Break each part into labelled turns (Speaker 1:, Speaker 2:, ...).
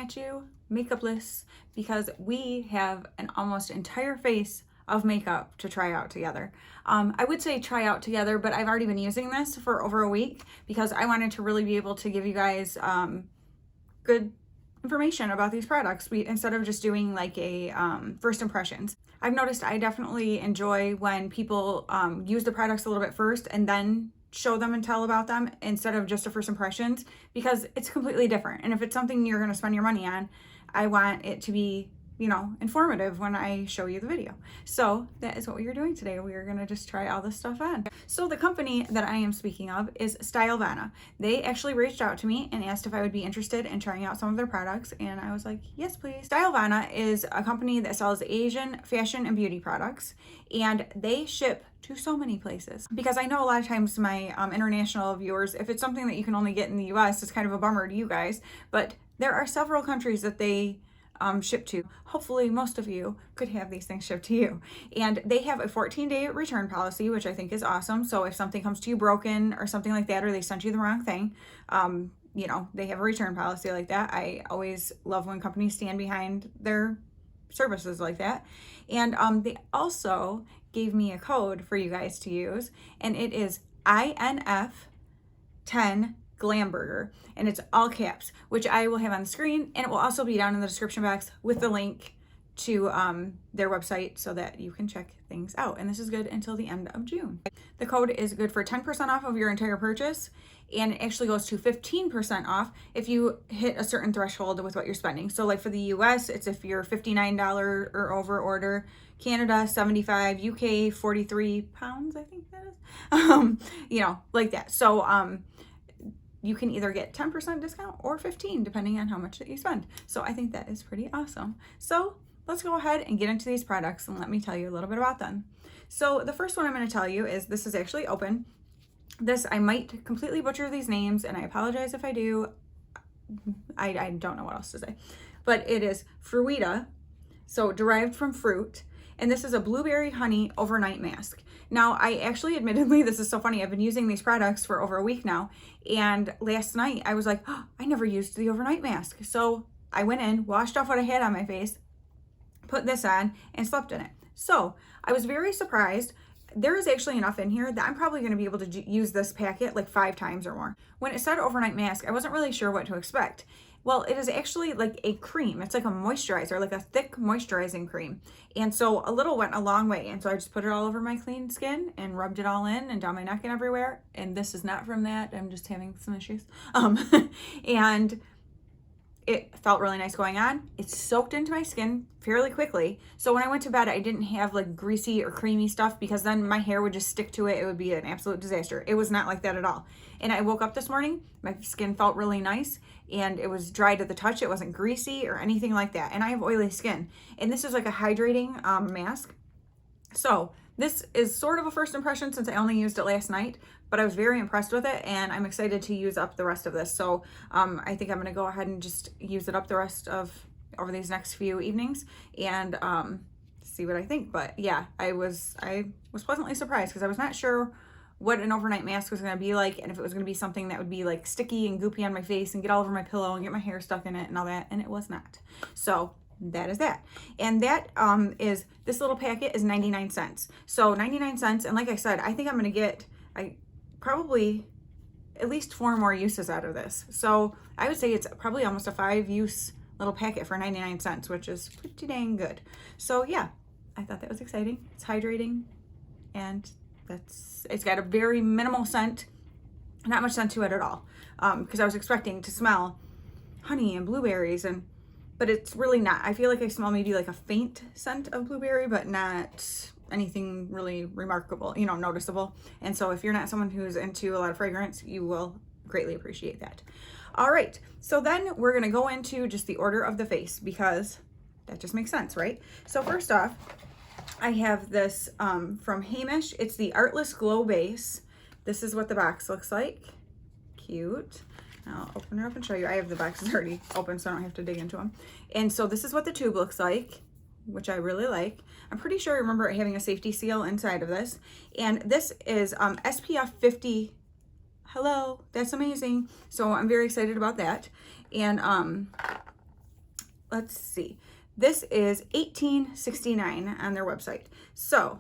Speaker 1: at you makeupless because we have an almost entire face of makeup to try out together. I would say try out together, but I've already been using this for over a week because I wanted to really be able to give you guys good information about these products instead of just doing like a first impressions. I've noticed I definitely enjoy when people use the products a little bit first and then show them and tell about them instead of just a first impressions, because it's completely different. And if it's something you're going to spend your money on, I want it to be, you know, informative when I show you the video. So that is what we are doing today. We are going to just try all this stuff on. So the company that I am speaking of is STYLEVANA. They actually reached out to me and asked if I would be interested in trying out some of their products, and I was like, yes, please. STYLEVANA is a company that sells Asian fashion and beauty products, and they ship to so many places. Because I know a lot of times my international viewers, if it's something that you can only get in the US, it's kind of a bummer to you guys, but there are several countries that they ship to. Hopefully most of you could have these things shipped to you. And they have a 14-day return policy, which I think is awesome. So if something comes to you broken or something like that, or they sent you the wrong thing, you know, they have a return policy like that. I always love when companies stand behind their services like that. And they also gave me a code for you guys to use, and it is INF10 Glamburger, and it's all caps, which I will have on the screen, and it will also be down in the description box with the link to their website so that you can check things out. And this is good until the end of June. The code is good for 10% off of your entire purchase, and it actually goes to 15% off if you hit a certain threshold with what you're spending. So like for the US, it's if you're $59 or over order, Canada 75, UK 43 pounds, I think that is, you know, like that. So you can either get 10% discount or 15 depending on how much that you spend. So I think that is pretty awesome. So let's go ahead and get into these products and let me tell you a little bit about them. So the first one I'm going to tell you is, this is actually open. This, I might completely butcher these names, and I apologize if I do. I don't know what else to say, but it is Fruita, so derived from fruit, and this is a blueberry honey overnight mask. Now, I actually, admittedly, this is so funny, I've been using these products for over a week now, and last night I was like, oh, I never used the overnight mask. So I went in, washed off what I had on my face, put this on, and slept in it. So I was very surprised. There is actually enough in here that I'm probably going to be able to use this packet like 5 times or more. When it said overnight mask, I wasn't really sure what to expect. Well, it is actually like a cream. It's like a moisturizer, like a thick moisturizing cream. And so a little went a long way. And so I just put it all over my clean skin and rubbed it all in and down my neck and everywhere. And this is not from that. I'm just having some issues. And it felt really nice going on. It soaked into my skin fairly quickly. So when I went to bed, I didn't have like greasy or creamy stuff, because then my hair would just stick to it. It would be an absolute disaster. It was not like that at all. And I woke up this morning, my skin felt really nice, and it was dry to the touch. It wasn't greasy or anything like that. And I have oily skin. And this is like a hydrating mask. So this is sort of a first impression since I only used it last night, but I was very impressed with it, and I'm excited to use up the rest of this. So I think I'm going to go ahead and just use it up the rest of over these next few evenings and see what I think. But yeah, I was pleasantly surprised because I was not sure what an overnight mask was going to be like, and if it was going to be something that would be like sticky and goopy on my face and get all over my pillow and get my hair stuck in it and all that, and it was not. So that is that. And that is, this little packet is 99 cents. So 99 cents, and like I said, I think I'm going to get probably at least 4 more uses out of this. So I would say it's probably almost a 5-use little packet for 99 cents, which is pretty dang good. So yeah, I thought that was exciting. It's hydrating, and it's got a very minimal scent, not much scent to it at all, because I was expecting to smell honey and blueberries, but it's really not. I feel like I smell maybe like a faint scent of blueberry, but not anything really remarkable, you know, noticeable. And so if you're not someone who's into a lot of fragrance, you will greatly appreciate that. All right, so then we're gonna go into just the order of the face, because that just makes sense, right? So first off, I have this from Hamish. It's the Artless Glow Base. This is what the box looks like. Cute. I'll open her up and show you. I have the boxes already open, so I don't have to dig into them. And so this is what the tube looks like, which I really like. I'm pretty sure I remember having a safety seal inside of this. And this is SPF 50. Hello, that's amazing. So I'm very excited about that. And let's see. This is $18.69 on their website. So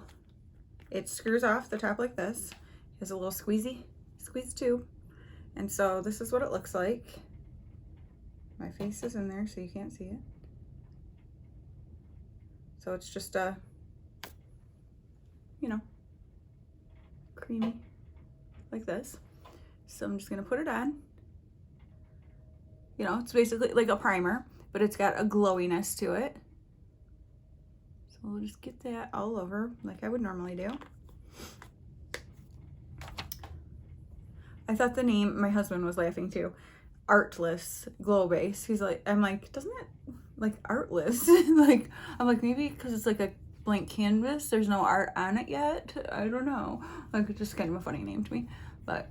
Speaker 1: it screws off the top like this. There's a little squeeze tube. And so this is what it looks like. My face is in there so you can't see it. So it's just a, you know, creamy like this. So I'm just gonna put it on. You know, it's basically like a primer, but it's got a glowiness to it. So we'll just get that all over like I would normally do. I thought the name, my husband was laughing too, Artless Glow Base. He's like, I'm like, doesn't it like Artless? Like, I'm like, maybe because it's like a blank canvas, there's no art on it yet. I don't know. Like, it's just kind of a funny name to me, but.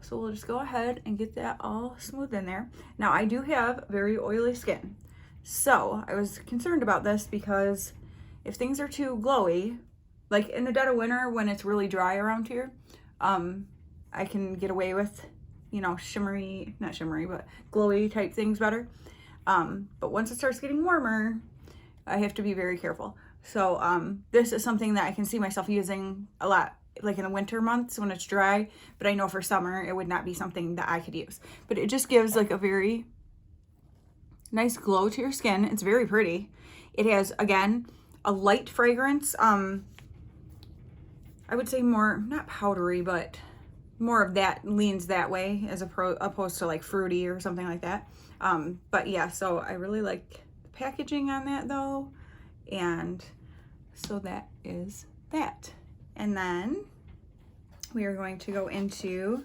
Speaker 1: So we'll just go ahead and get that all smooth in there. Now I do have very oily skin. So I was concerned about this because if things are too glowy, like in the dead of winter when it's really dry around here, I can get away with, you know, shimmery, not shimmery, but glowy type things better. But once it starts getting warmer, I have to be very careful. So this is something that I can see myself using a lot, like in the winter months when it's dry, but I know for summer it would not be something that I could use. But it just gives like a very nice glow to your skin. It's very pretty. It has, again, a light fragrance. I would say more, not powdery, but more of that, leans that way as opposed to like fruity or something like that. But yeah, so I really like the packaging on that though. And so that is that. And then we are going to go into,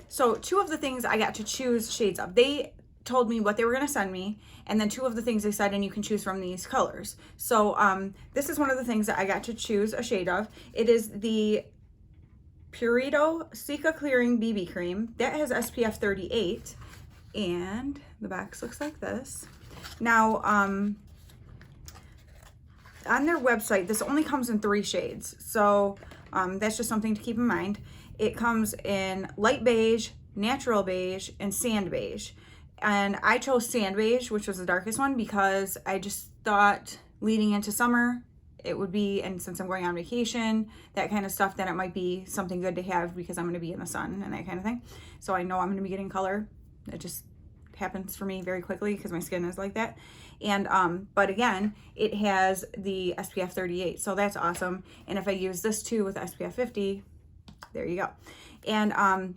Speaker 1: so two of the things I got to choose shades of. They told me what they were going to send me, and then two of the things they said, and you can choose from these colors. So this is one of the things that I got to choose a shade of. It is the Purito Sika Clearing BB Cream. That has SPF 38, and the box looks like this. Now, on their website, this only comes in 3 shades, so that's just something to keep in mind. It comes in light beige, natural beige, and sand beige. And I chose sand beige, which was the darkest one, because I just thought leading into summer, it would be, and since I'm going on vacation, that kind of stuff, then it might be something good to have because I'm going to be in the sun and that kind of thing. So I know I'm going to be getting color. It just happens for me very quickly because my skin is like that. And but again, it has the SPF 38, so that's awesome. And if I use this too with SPF 50, there you go. And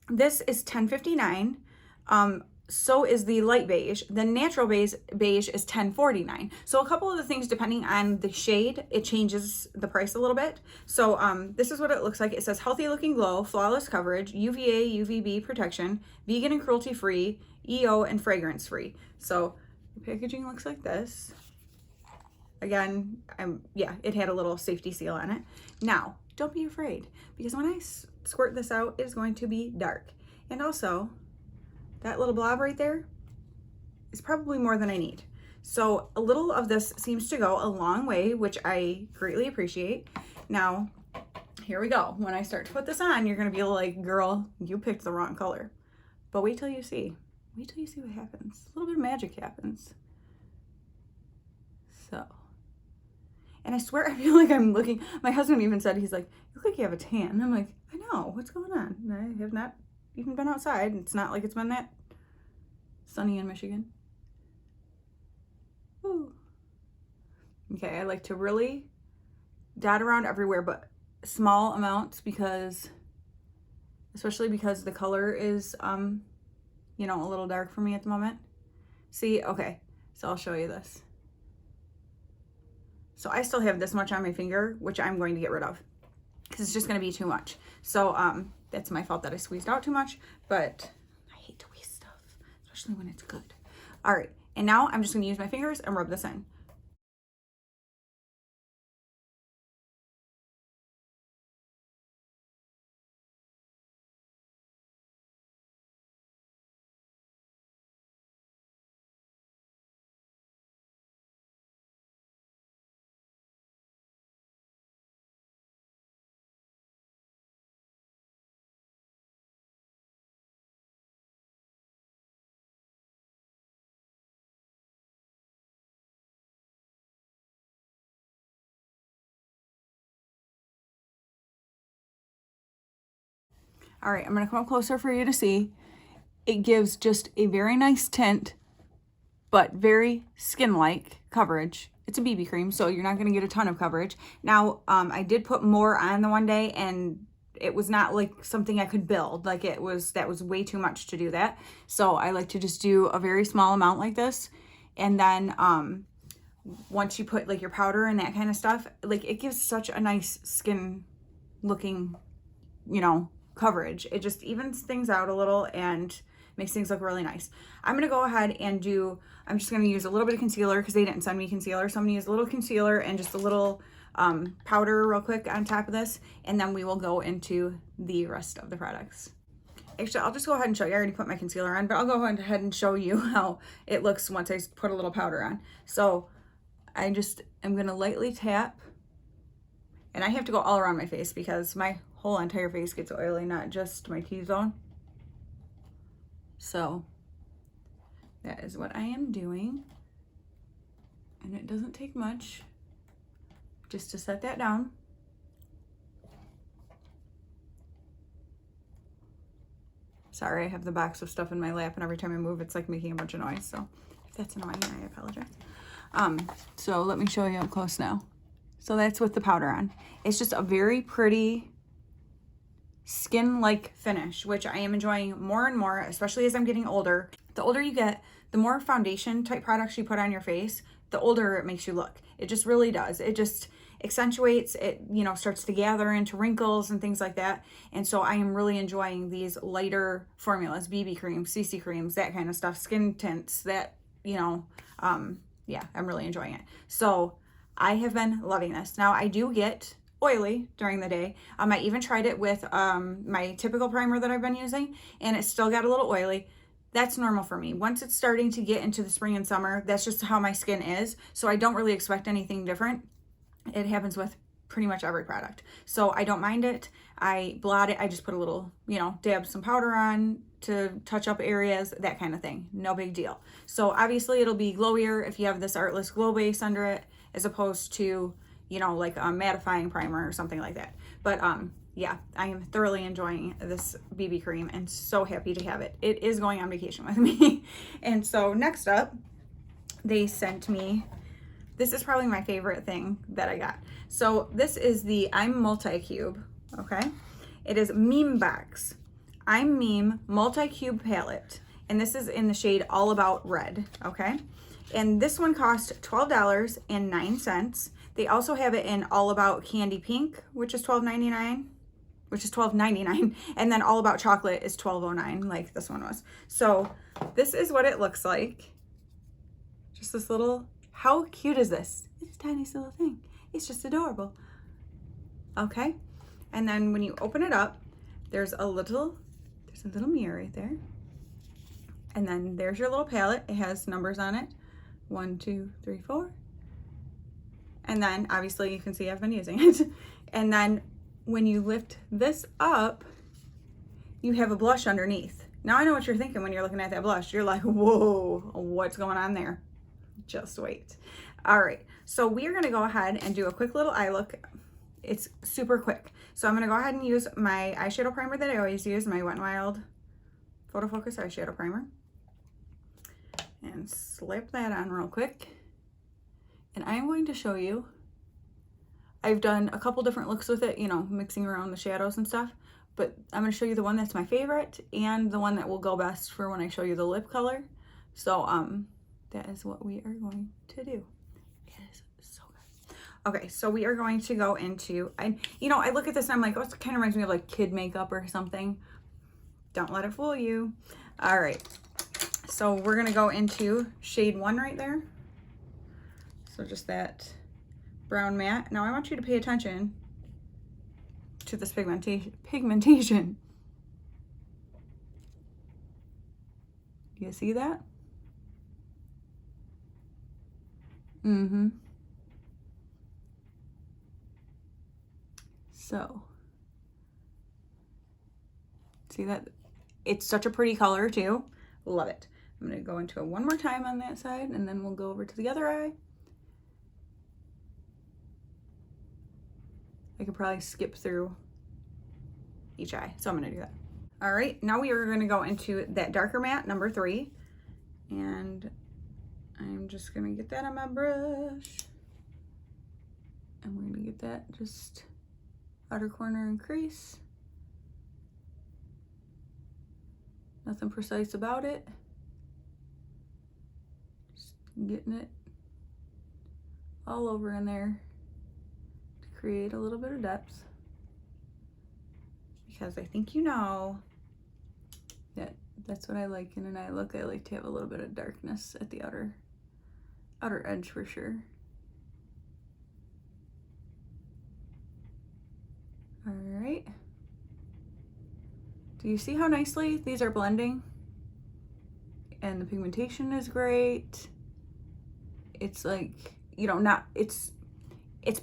Speaker 1: this is $10.59. So is the light beige. The natural beige is $10.49. So a couple of the things, depending on the shade, it changes the price a little bit. So this is what it looks like. It says healthy looking glow, flawless coverage, UVA, UVB protection, vegan and cruelty free, EO and fragrance free. So the packaging looks like this. Again, yeah, it had a little safety seal on it. Now, don't be afraid, because when I squirt this out, it is going to be dark. And also, that little blob right there is probably more than I need. So a little of this seems to go a long way, which I greatly appreciate. Now, here we go. When I start to put this on, you're gonna be like, girl, you picked the wrong color. But wait till you see. Wait till you see what happens. A little bit of magic happens. So, and I swear I feel like I'm looking, my husband even said, he's like, you look like you have a tan. I'm like, I know, what's going on? I have not even been outside. It's not like it's been that sunny in Michigan. Woo. Okay, I like to really dot around everywhere, but small amounts, because, especially because the color is, you know, a little dark for me at the moment. See, okay, so I'll show you this. So I still have this much on my finger, which I'm going to get rid of because it's just going to be too much. So that's my fault that I squeezed out too much, but I hate to waste stuff, especially when it's good. All right, and now I'm just going to use my fingers and rub this in. All right, I'm gonna come up closer for you to see. It gives just a very nice tint, but very skin-like coverage. It's a BB cream, so you're not gonna get a ton of coverage. Now, I did put more on the one day, and it was not like something I could build. Like that was way too much to do that. So I like to just do a very small amount like this. And then once you put like your powder and that kind of stuff, like it gives such a nice skin looking, you know, coverage. It just evens things out a little and makes things look really nice. I'm gonna go ahead and I'm just gonna use a little bit of concealer because they didn't send me concealer. So I'm gonna use a little concealer and just a little powder real quick on top of this, and then we will go into the rest of the products. Actually, I'll just go ahead and show you. I already put my concealer on, but I'll go ahead and show you how it looks once I put a little powder on. So I just am gonna lightly tap, and I have to go all around my face because my whole entire face gets oily, not just my T-zone. So that is what I am doing, and it doesn't take much just to set that down. Sorry, I have the box of stuff in my lap, and every time I move, it's like making a bunch of noise. So if that's annoying, I apologize. So let me show you up close now. So that's with the powder on. It's just a very pretty skin-like finish, which I am enjoying more and more, especially as I'm getting older. The older you get, the more foundation type products you put on your face, the older it makes you look. It just really does. It just accentuates it, you know, starts to gather into wrinkles and things like that. And so I am really enjoying these lighter formulas, BB creams, CC creams, that kind of stuff, skin tints, that, you know, yeah, I'm really enjoying it. So I have been loving this. Now I do get oily during the day. I even tried it with my typical primer that I've been using, and it still got a little oily. That's normal for me. Once it's starting to get into the spring and summer, that's just how my skin is. So I don't really expect anything different. It happens with pretty much every product. So I don't mind it. I blot it. I just put a little, you know, dab some powder on to touch up areas, that kind of thing. No big deal. So obviously it'll be glowier if you have this Artless glow base under it, as opposed to, you know, like a mattifying primer or something like that. But yeah, I am thoroughly enjoying this BB cream and so happy to have it. It is going on vacation with me. And so next up, they sent me, this is probably my favorite thing that I got. So this is the I'm Multi-Cube, okay? It is Meme Box. I'm Meme Multi-Cube Palette. And this is in the shade All About Red, okay? And this one cost $12.09. They also have it in All About Candy Pink, which is $12.99. And then All About Chocolate is $12.09, like this one was. So this is what it looks like. Just this little, how cute is this? It's the tiniest little thing. It's just adorable. Okay. And then when you open it up, there's a little mirror right there. And then there's your little palette. It has numbers on it. 1, 2, 3, 4. And then obviously you can see I've been using it. And then when you lift this up, you have a blush underneath. Now I know what you're thinking when you're looking at that blush. You're like, whoa, what's going on there? Just wait. All right, so we are gonna go ahead and do a quick little eye look. It's super quick. So I'm gonna go ahead and use my eyeshadow primer that I always use, my Wet n Wild Photo Focus eyeshadow primer. And slap that on real quick. And I'm going to show you, I've done a couple different looks with it, you know, mixing around the shadows and stuff, but I'm going to show you the one that's my favorite and the one that will go best for when I show you the lip color. So that is what we are going to do. It is so good. Okay, so we are going to go into, you know, I look at this and I'm like, oh, it kind of reminds me of like kid makeup or something. Don't let it fool you. All right, so we're going to go into shade 1 right there. So just that brown matte. Now I want you to pay attention to this pigmentation. Do you see that? Mm-hmm. So, see that? It's such a pretty color too. Love it. I'm gonna go into it one more time on that side and then we'll go over to the other eye. I could probably skip through each eye, so I'm gonna do that. All right, now we are gonna go into that darker matte, number 3. And I'm just gonna get that on my brush. And we're gonna get that just outer corner and crease. Nothing precise about it. Just getting it all over in there to create a little bit of depth. Because I think you know that that's what I like in an eye look. I like to have a little bit of darkness at the outer edge for sure. All right. Do you see how nicely these are blending? And the pigmentation is great. It's like, you know, it's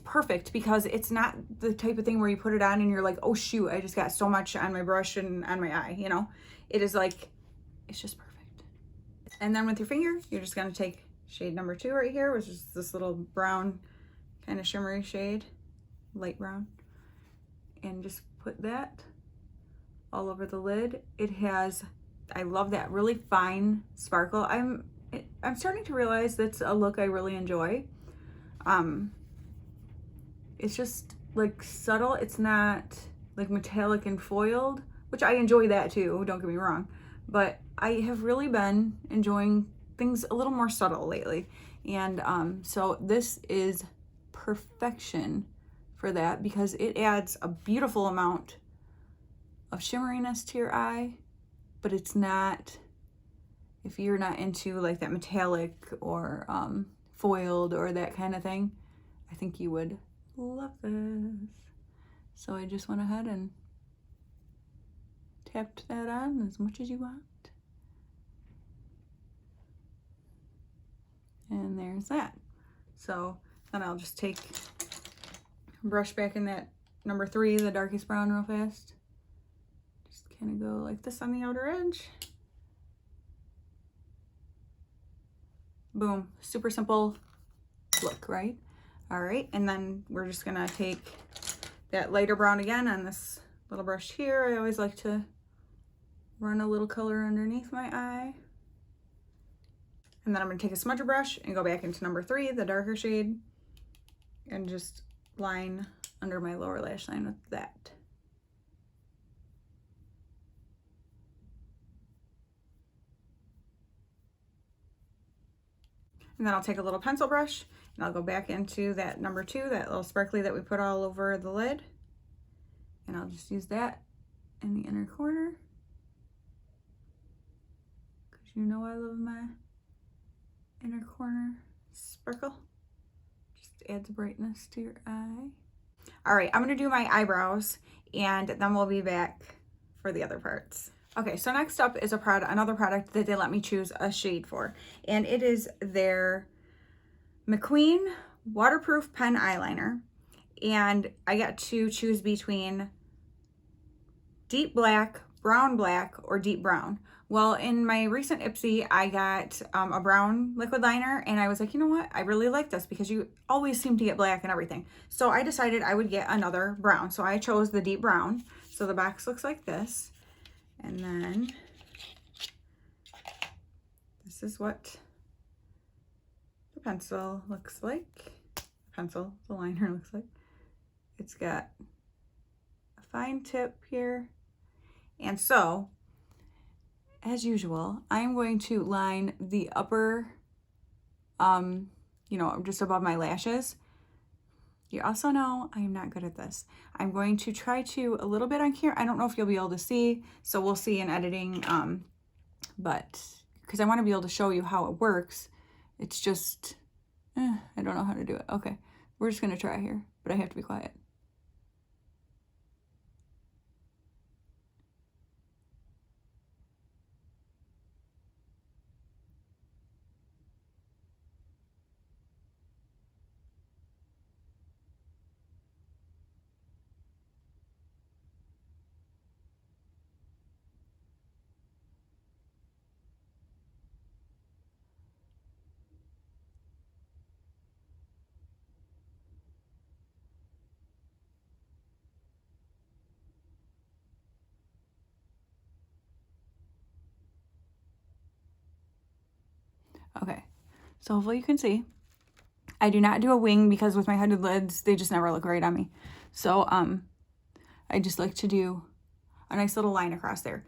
Speaker 1: perfect because it's not the type of thing where you put it on and you're like, oh shoot, I just got so much on my brush and on my eye, you know? It is like, it's just perfect. And then with your finger, you're just gonna take shade number 2 right here, which is this little brown kind of shimmery shade, light brown, and just put that all over the lid. It has, I love that really fine sparkle. I'm starting to realize that's a look I really enjoy. It's just like subtle. It's not like metallic and foiled, which I enjoy that too, don't get me wrong. But I have really been enjoying things a little more subtle lately. And so this is perfection for that because it adds a beautiful amount of shimmeriness to your eye, but it's not, if you're not into like that metallic or foiled or that kind of thing, I think you would love this. So I just went ahead and tapped that on as much as you want. And there's that. So then I'll just take, brush back in that number 3, the darkest brown, real fast. Just kind of go like this on the outer edge. Boom, super simple look, right? All right, and then we're just gonna take that lighter brown again on this little brush here. I always like to run a little color underneath my eye. And then I'm gonna take a smudger brush and go back into number 3, the darker shade, and just line under my lower lash line with that. And then I'll take a little pencil brush and I'll go back into that number 2, that little sparkly that we put all over the lid. And I'll just use that in the inner corner. Because you know I love my inner corner sparkle. Just adds brightness to your eye. All right, I'm gonna do my eyebrows and then we'll be back for the other parts. Okay, so next up is another product that they let me choose a shade for, and it is their Mcqueen waterproof pen eyeliner, and I got to choose between deep black, or deep brown. Well, in my recent Ipsy, I got a brown liquid liner, and I was like, you know what? I really like this because you always seem to get black and everything. So I decided I would get another brown. So I chose the deep brown. So the box looks like this. And then this is what the pencil looks like. The liner looks like. It's got a fine tip here. And so, as usual, I'm going to line the upper, you know, just above my lashes. You also know I am not good at this. I'm going to try to a little bit on camera. I don't know if you'll be able to see, so we'll see in editing, but because I want to be able to show you how it works. It's just, I don't know how to do it. Okay, we're just going to try here, but I have to be quiet. Okay, so hopefully you can see. I do not do a wing because with my hooded lids, they just never look right on me. So I just like to do a nice little line across there.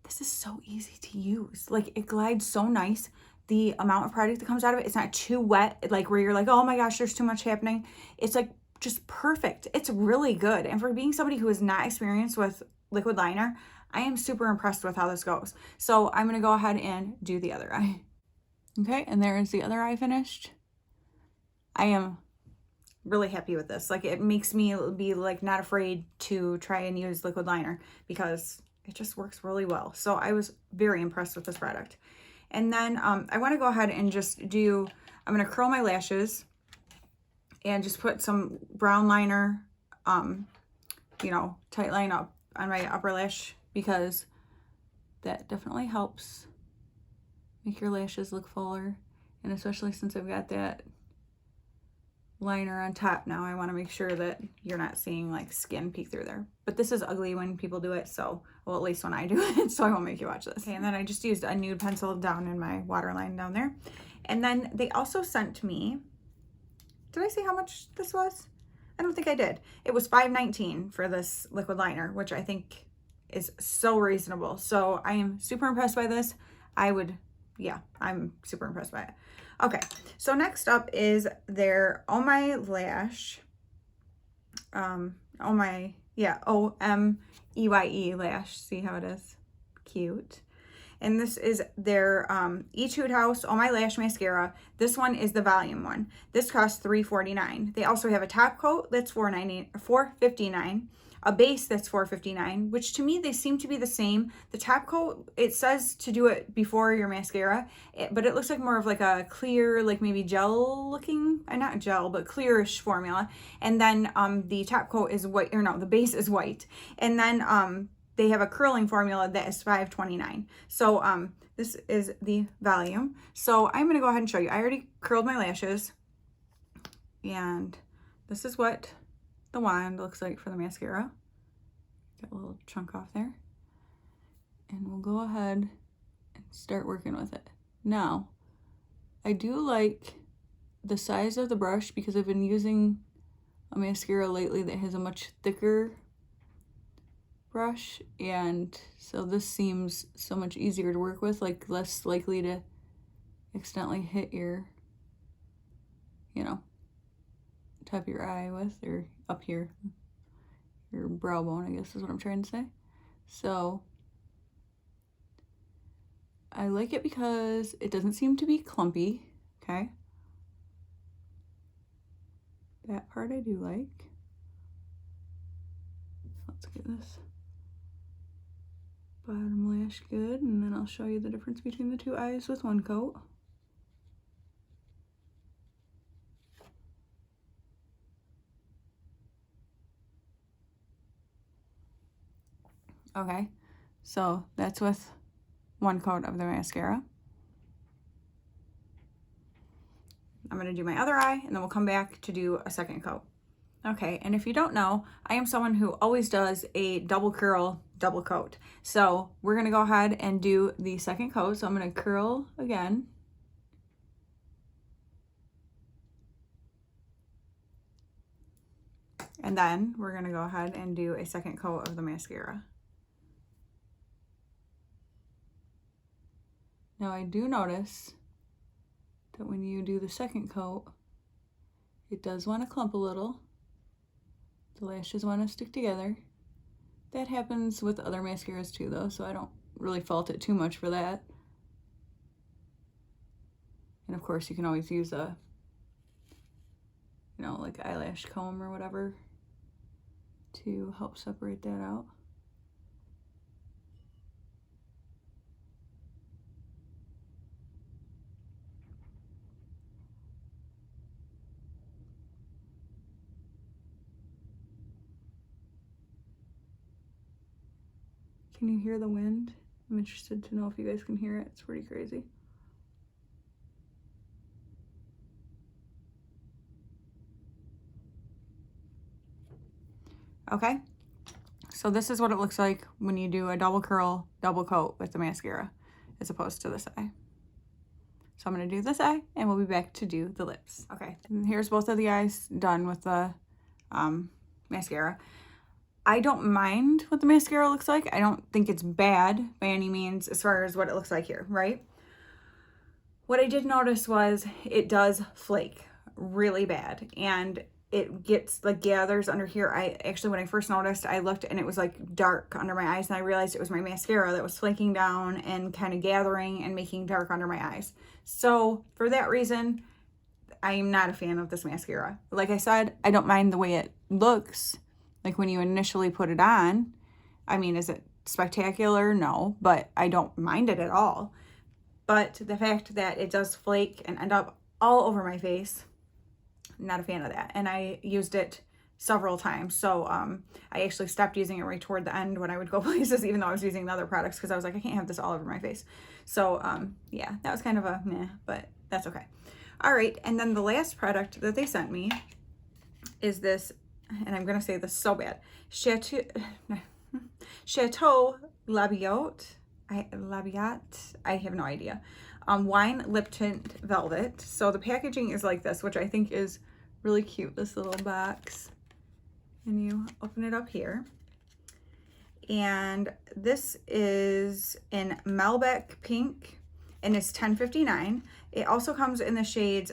Speaker 1: This is so easy to use. Like, it glides so nice. The amount of product that comes out of it, it's not too wet, like where you're like, oh my gosh, there's too much happening. It's like just perfect. It's really good. And for being somebody who is not experienced with liquid liner, I am super impressed with how this goes. So I'm going to go ahead and do the other eye. Okay, and there is the other eye finished. I am really happy with this. Like, it makes me be like not afraid to try and use liquid liner because it just works really well. So I was very impressed with this product. And then I want to go ahead and just do, I'm going to curl my lashes and just put some brown liner, you know, tight line up on my upper lash, because that definitely helps make your lashes look fuller. And especially since I've got that liner on top now, I want to make sure that you're not seeing like skin peek through there. But this is ugly when people do it, so, well, at least when I do it, so I won't make you watch this. Okay, and then I just used a nude pencil down in my waterline down there. And then they also sent me, did I say how much this was? I don't think I did. It was $5.19 for this liquid liner, which I think is so reasonable. So I am super impressed by this. Yeah, I'm super impressed by it. Okay, so next up is their Oh My Lash, O-M-E-Y-E Lash. See how it is? Cute. And this is their Etude House Oh My Lash Mascara. This one is the volume one. This costs $3.49. They also have a top coat that's $4.59. A base that's $4.59, which to me, they seem to be the same. The top coat, it says to do it before your mascara, but it looks like more of like a clear, like maybe gel looking, not gel, but clearish formula. And then the top coat is white, or no, the base is white. And then they have a curling formula that is $5.29. So this is the volume. So I'm gonna go ahead and show you. I already curled my lashes, and this is what the wand looks like for the mascara. Got a little chunk off there. And we'll go ahead and start working with it. Now, I do like the size of the brush because I've been using a mascara lately that has a much thicker brush, and so this seems so much easier to work with, like less likely to accidentally hit your, you know, top of your eye with, or up here, your brow bone, I guess is what I'm trying to say. So I like it because it doesn't seem to be clumpy, okay? That part I do like. Let's get this bottom lash good, and then I'll show you the difference between the two eyes with one coat. Okay, so that's with one coat of the mascara. I'm gonna do my other eye, and then we'll come back to do a second coat. Okay, and if you don't know, I am someone who always does a double curl, double coat. So we're gonna go ahead and do the second coat. So I'm gonna curl again. And then we're gonna go ahead and do a second coat of the mascara. Now I do notice that when you do the second coat, it does want to clump a little. The lashes want to stick together. That happens with other mascaras too though, so I don't really fault it too much for that. And of course you can always use a, you know, like eyelash comb or whatever to help separate that out. Can you hear the wind? I'm interested to know if you guys can hear it. It's pretty crazy. Okay, so this is what it looks like when you do a double curl, double coat with the mascara, as opposed to this eye. So I'm going to do this eye and we'll be back to do the lips. Okay, and here's both of the eyes done with the mascara. I don't mind what the mascara looks like. I don't think it's bad by any means as far as what it looks like here, right? What I did notice was it does flake really bad, and it gets like gathers under here. I actually, when I first noticed, I looked and it was like dark under my eyes, and I realized it was my mascara that was flaking down and kind of gathering and making dark under my eyes. So for that reason, I'm not a fan of this mascara. Like I said, I don't mind the way it looks. Like when you initially put it on, I mean, is it spectacular? No, but I don't mind it at all. But the fact that it does flake and end up all over my face, not a fan of that. And I used it several times. So I actually stopped using it right toward the end when I would go places, even though I was using the other products, because I was like, I can't have this all over my face. So yeah, that was kind of a meh, but that's okay. All right, and then the last product that they sent me is this, and I'm going to say this so bad, Chateau Labiat. I have no idea. Wine Lip Tint Velvet. So the packaging is like this, which I think is really cute, this little box. And you open it up here. And this is in Malbec Pink, and it's $10.59. It also comes in the shades,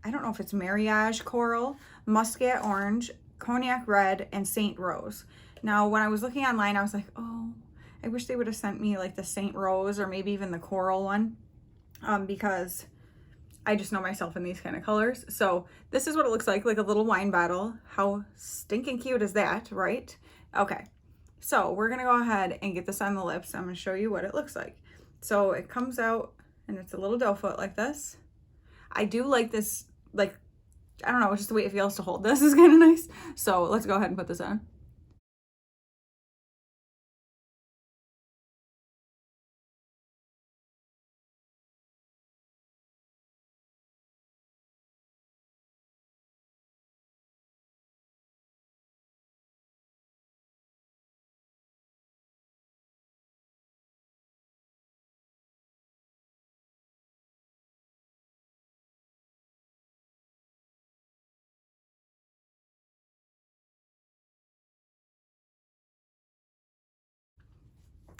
Speaker 1: I don't know if it's Mariage Coral, Muscat Orange, Cognac Red, and Saint Rose. Now, when I was looking online, I was like, oh, I wish they would have sent me like the Saint Rose or maybe even the Coral one, because I just know myself in these kind of colors. So this is what it looks like a little wine bottle. How stinking cute is that, right? Okay, so we're gonna go ahead and get this on the lips. I'm gonna show you what it looks like. So it comes out and it's a little doe foot like this. I do like this, like, I don't know, just the way it feels to hold this is kind of nice. So let's go ahead and put this on.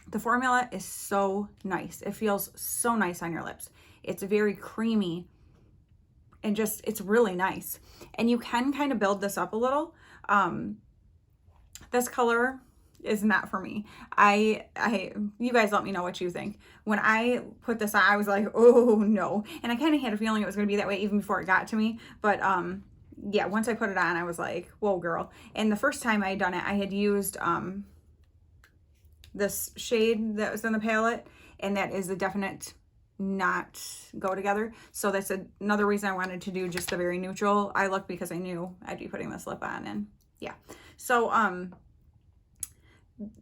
Speaker 1: The formula is so nice. It feels so nice on your lips. It's very creamy and just, it's really nice. And you can kind of build this up a little. This color is not for me. You guys let me know what you think. When I put this on, I was like, oh no. And I kind of had a feeling it was going to be that way even before it got to me. But yeah, once I put it on, I was like, whoa, girl. And the first time I had done it, I had used this shade that was in the palette, and that is a definite not go together. So that's another reason I wanted to do just the very neutral eye look, because I knew I'd be putting this lip on. And yeah, so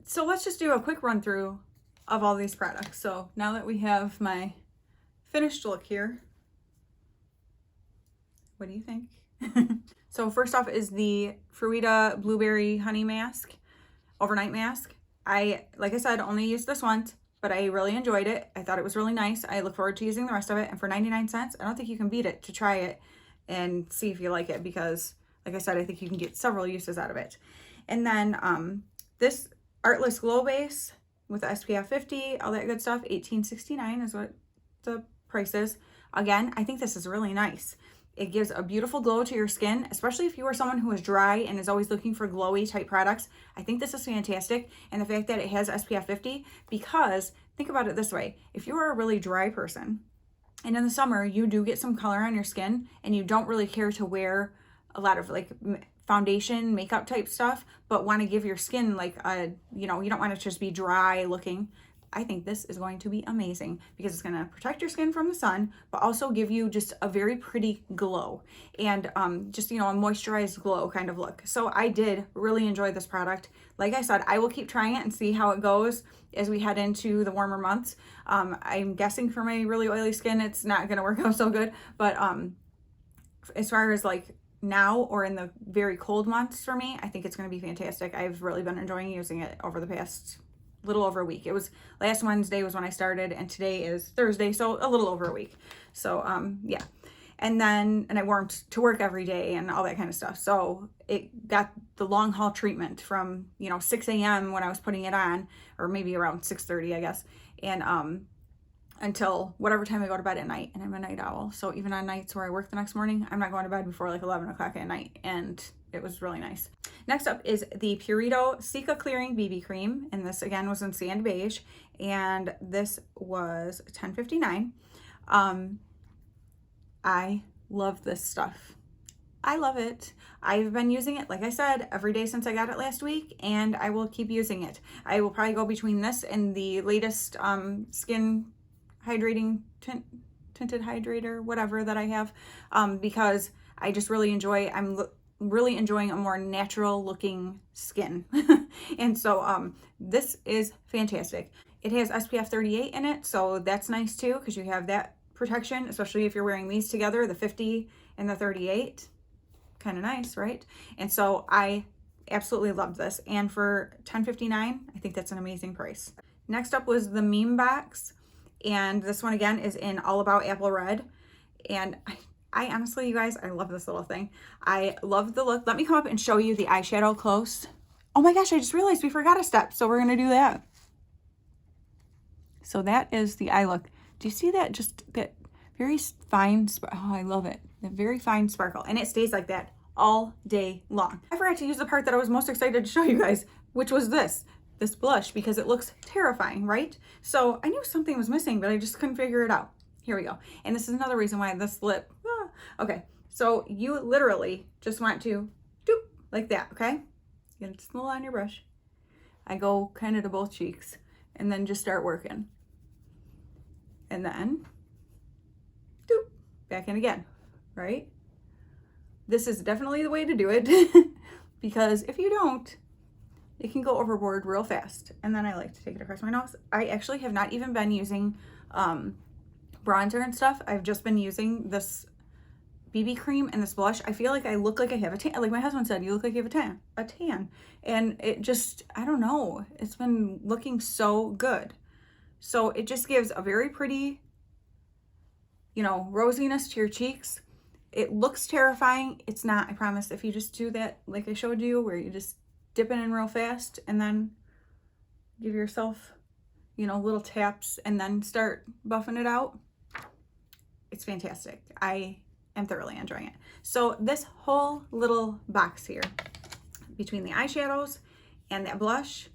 Speaker 1: so let's just do a quick run through of all these products. So now that we have my finished look here, what do you think? So first off is the Fruita Blueberry Honey Mask, Overnight Mask. Like I said, only used this once, but I really enjoyed it. I thought it was really nice. I look forward to using the rest of it. And for 99 cents, I don't think you can beat it to try it and see if you like it, because like I said, I think you can get several uses out of it. And then this Artless Glow Base with SPF 50, all that good stuff, $18.69 is what the price is. Again, I think this is really nice. It gives a beautiful glow to your skin, especially if you are someone who is dry and is always looking for glowy type products. I think this is fantastic. And the fact that it has SPF 50, because think about it this way. If you are a really dry person and in the summer you do get some color on your skin and you don't really care to wear a lot of like foundation, makeup type stuff, but want to give your skin like a, you know, you don't want it to just be dry looking, I think this is going to be amazing, because it's going to protect your skin from the sun, but also give you just a very pretty glow and just, you know, a moisturized glow kind of look. So I did really enjoy this product. Like I said, I will keep trying it and see how it goes as we head into the warmer months. I'm guessing for my really oily skin, it's not going to work out so good, but as far as like now or in the very cold months for me, I think it's going to be fantastic. I've really been enjoying using it over the past little over a week. It was last Wednesday was when I started, and today is Thursday, so a little over a week. So yeah. And then, and I wore them to work every day and all that kind of stuff. So it got the long haul treatment from, you know, 6 a.m. when I was putting it on, or maybe around 6:30, I guess. And until whatever time I go to bed at night, and I'm a night owl. So even on nights where I work the next morning, I'm not going to bed before like 11 o'clock at night. And it was really nice. Next up is the Purito Sika Clearing BB Cream. And this again was in Sand Beige. And this was $10.59. I love this stuff. I love it. I've been using it, like I said, every day since I got it last week, and I will keep using it. I will probably go between this and the latest skin hydrating tinted hydrator, whatever that I have, because I just really enjoy, I'm really enjoying a more natural looking skin. And so this is fantastic. It has SPF 38 in it, so that's nice too, because you have that protection, especially if you're wearing these together, the 50 and the 38. Kind of nice, right? And so I absolutely loved this, and for $10.59, I think that's an amazing price. Next up was the Meme Box, and this one again is in All About Apple Red. And I honestly, you guys, I love this little thing. I love the look. Let me come up and show you the eyeshadow close. Oh my gosh, I just realized we forgot a step, so we're gonna do that. So that is the eye look. Do you see that? Just that very fine, oh, I love it. That very fine sparkle. And it stays like that all day long. I forgot to use the part that I was most excited to show you guys, which was this blush, because it looks terrifying, right? So I knew something was missing, but I just couldn't figure it out. Here we go. And this is another reason why this lip, okay. So you literally just want to do like that, okay? Get it just a little on your brush. I go kind of to both cheeks and then just start working. And then doop, back in again, right? This is definitely the way to do it because if you don't, it can go overboard real fast. And then I like to take it across my nose. I actually have not even been using bronzer and stuff. I've just been using this BB cream and this blush. I feel like I look like I have a tan. Like my husband said, you look like you have a tan. And it just, I don't know, it's been looking so good. So it just gives a very pretty, you know, rosiness to your cheeks. It looks terrifying. It's not, I promise. If you just do that like I showed you, where you just dip it in real fast and then give yourself, you know, little taps and then start buffing it out. It's fantastic. I am thoroughly enjoying it. So this whole little box here, between the eyeshadows and that blush,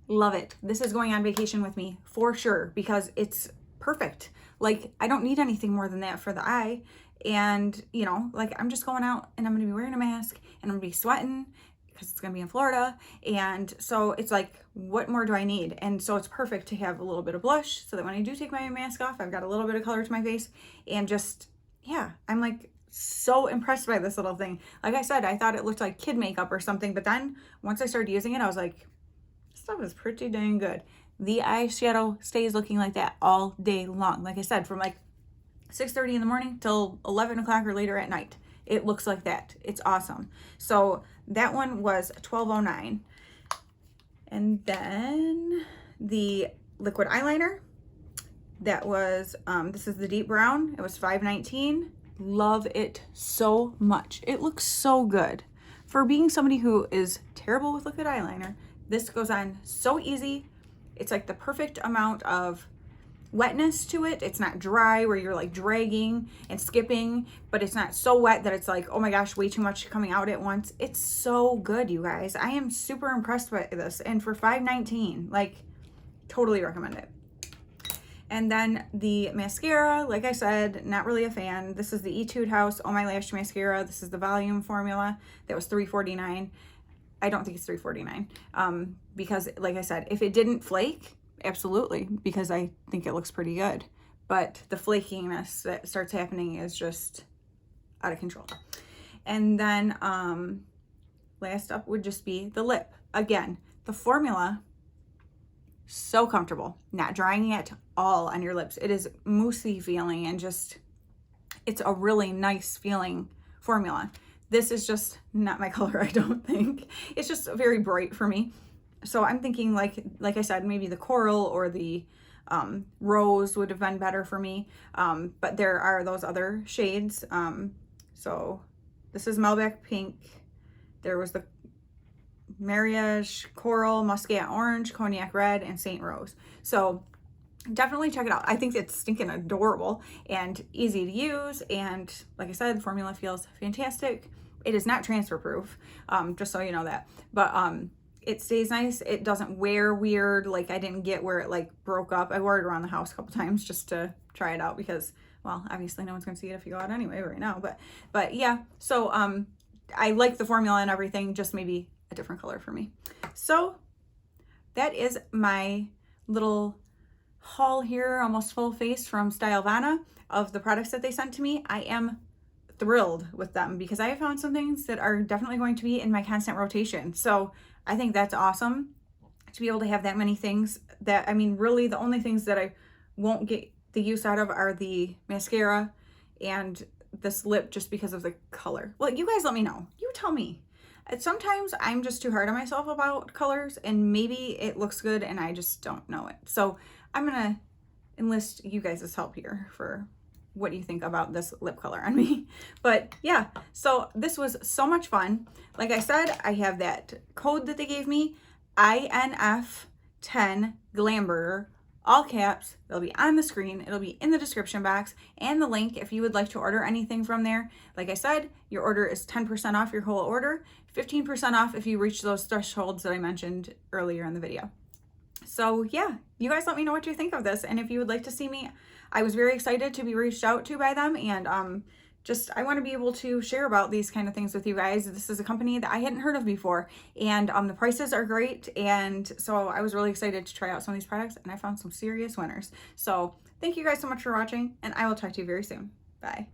Speaker 1: love it. This is going on vacation with me for sure, because it's perfect. Like I don't need anything more than that for the eye. And you know, like I'm just going out and I'm gonna be wearing a mask and I'm gonna be sweating because it's gonna be in Florida. And so it's like, what more do I need? And so it's perfect to have a little bit of blush so that when I do take my mask off, I've got a little bit of color to my face. And just, yeah, I'm like so impressed by this little thing. Like I said, I thought it looked like kid makeup or something, but then once I started using it, I was like, this stuff is pretty dang good. The eyeshadow stays looking like that all day long. Like I said, from like 6:30 in the morning till 11 o'clock or later at night. It looks like that. It's awesome. So that one was $12.09. And then the liquid eyeliner, that was, this is the deep brown. It was $5.19. Love it so much. It looks so good. For being somebody who is terrible with liquid eyeliner, this goes on so easy. It's like the perfect amount of wetness to it. It's not dry where you're like dragging and skipping, but it's not so wet that it's like, oh my gosh, way too much coming out at once. It's so good, you guys. I am super impressed by this. And for $5.19, like totally recommend it. And then the mascara, like I said, not really a fan. This is the Etude House Oh My Lash Mascara. This is the volume formula. That was $3.49. I don't think it's $3.49 because like I said, if it didn't flake, absolutely, because I think it looks pretty good. But the flakiness that starts happening is just out of control. And then last up would just be the lip. Again, the formula, so comfortable, not drying at all on your lips. It is moussey feeling and just, it's a really nice feeling formula. This is just not my color, I don't think. It's just very bright for me. So I'm thinking like I said, maybe the coral or the rose would have been better for me. But there are those other shades. So this is Melback Pink. There was the Mariage Coral, Muscat Orange, Cognac Red, and Saint Rose. So definitely check it out. I think it's stinking adorable and easy to use. And like I said, the formula feels fantastic. It is not transfer proof, just so you know that. But it stays nice. It doesn't wear weird. Like I didn't get where it like broke up. I wore it around the house a couple times just to try it out because, well, obviously no one's gonna see it if you go out anyway right now. But yeah, so I like the formula and everything, just maybe a different color for me. So that is my little haul here, almost full face from STYLEVANA of the products that they sent to me. I am thrilled with them because I have found some things that are definitely going to be in my constant rotation. So I think that's awesome to be able to have that many things that, I mean, really the only things that I won't get the use out of are the mascara and this lip just because of the color. Well, you guys let me know. You tell me. Sometimes I'm just too hard on myself about colors and maybe it looks good and I just don't know it. So I'm gonna enlist you guys' help here for what do you think about this lip color on me. But yeah, so this was so much fun. Like I said, I have that code that they gave me, INF10 Glamburger, all caps. It'll be on the screen, it'll be in the description box, and the link if you would like to order anything from there. Like I said, your order is 10% off your whole order, 15% off if you reach those thresholds that I mentioned earlier in the video. So yeah, you guys let me know what you think of this, and if you would like to see me, I was very excited to be reached out to by them, and I want to be able to share about these kind of things with you guys. This is a company that I hadn't heard of before, and the prices are great, and so I was really excited to try out some of these products, and I found some serious winners. So thank you guys so much for watching, and I will talk to you very soon. Bye.